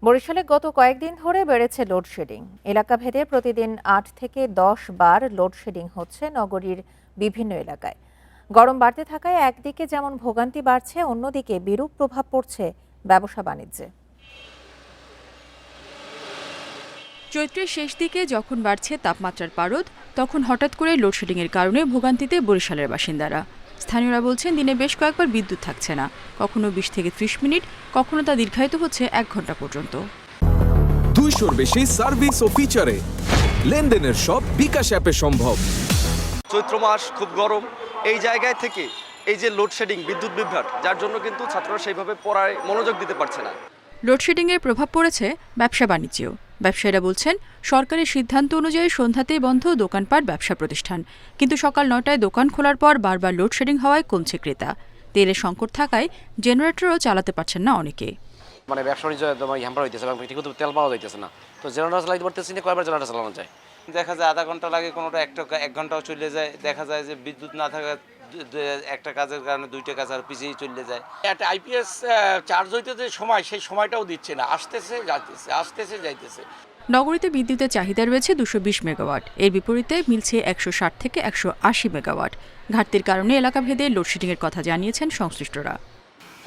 বরিশালে গত কয়েকদিন ধরে বেড়েছে লোডশেডিং। এলাকাভেদে প্রতিদিন ৮ থেকে ১০ বার লোডশেডিং হচ্ছে নগরীর বিভিন্ন এলাকায়। গরম বাড়তে থাকায় একদিকে যেমন ভোগান্তি বাড়ছে, অন্যদিকে বিরূপ প্রভাব পড়ছে ব্যবসা বাণিজ্যে। চৈত্রের শেষ দিকে যখন বাড়ছে তাপমাত্রার পারদ, তখন হঠাৎ করে লোডশেডিংয়ের কারণে ভোগান্তিতে বরিশালের বাসিন্দারা। স্থানীয়রা বলছেন, দিনে বেশ কয়েকবার বিদ্যুৎ থাকছে না, কখনো ২০ থেকে ৩০ মিনিট, কখনো তা দীর্ঘায়িত হচ্ছে ১ ঘন্টা পর্যন্ত। ২০০-র বেশি সার্ভিস ও ফিচারে লেনদেনের সব বিকাশ অ্যাপে সম্ভব। চৈত্র মাস খুব গরম, এই জায়গায় থেকে এই যে লোডশেডিং, বিদ্যুৎ বিভ্রাট, যার জন্য কিন্তু ছাত্ররা সেইভাবে পড়ায় মনোযোগ দিতে পারছে না। লোডশেডিংয়ের প্রভাব পড়েছে ব্যবসা বাণিজ্যেও। ব্যবসায়ীরা বলছেন, সরকারের সিদ্ধান্ত অনুযায়ী সন্ধ্যাতেই বন্ধ দোকানপাট, ব্যবসা প্রতিষ্ঠান, কিন্তু সকাল ৯টায় দোকান খোলার পর বারবার লোডশেডিং হওয়ায় কমছে ক্রেতা। তেলের সংকট থাকায় জেনারেটরও চালাতে পারছেন না অনেকে। মানে ব্যবসা বাণিজ্য একদম হ্যাম্পার হইতেছে এবং ঠিকমতো তেল পাওয়া যাইতেছে না, তো জেনারেটর চালাইতে পারতেছি না, কয়বার জেনারেটর চালানো যায়। দেখা যায় আধা ঘন্টা লাগে, কোনোটা 1 ঘন্টাও চলে যায়। দেখা যায় যে বিদ্যুৎ না থাকা একটা কাজের কারণে 2টা কাজ আর পিছিয়ে চলে যায়। একটা আইপিএস চার্জ হইতে যে সময়, সেই সময়টাও দিচ্ছে না, আসতেছে যাইতেছে। নগরীতে বিদ্যুতের চাহিদা রয়েছে 220 মেগাওয়াট, এর বিপরীতে মিলছে 160 থেকে 180 মেগাওয়াট। ঘাটতির কারণে এলাকাভেদে লোডশেডিংয়ের কথা জানিয়েছেন সংশ্লিষ্টরা।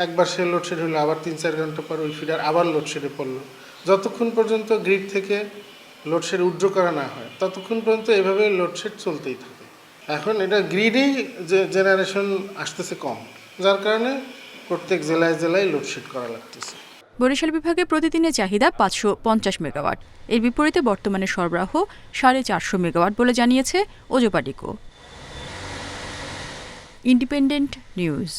একবার সে লোডশেড হলো, আবার 3-4 ঘন্টা পর ওই ফিডার আবার লোডশেডে পড়লো। যতক্ষণ পর্যন্ত গ্রিড থেকে লোডশেড উইথড্র করা না হয়, ততক্ষণ পর্যন্ত এভাবে লোডশেড চলতেই থাকে। এখন এটা গ্রিডেই যে জেনারেশন আসতেছে কম, যার কারণে প্রত্যেক জেলায় জেলায় লোডশেড করা লাগতেছে। বরিশাল বিভাগে প্রতিদিনের চাহিদা 550 মেগাওয়াট, এর বিপরীতে বর্তমানে সরবরাহ 450 মেগাওয়াট বলে জানিয়েছে ওজোপাডিকো। Independent news.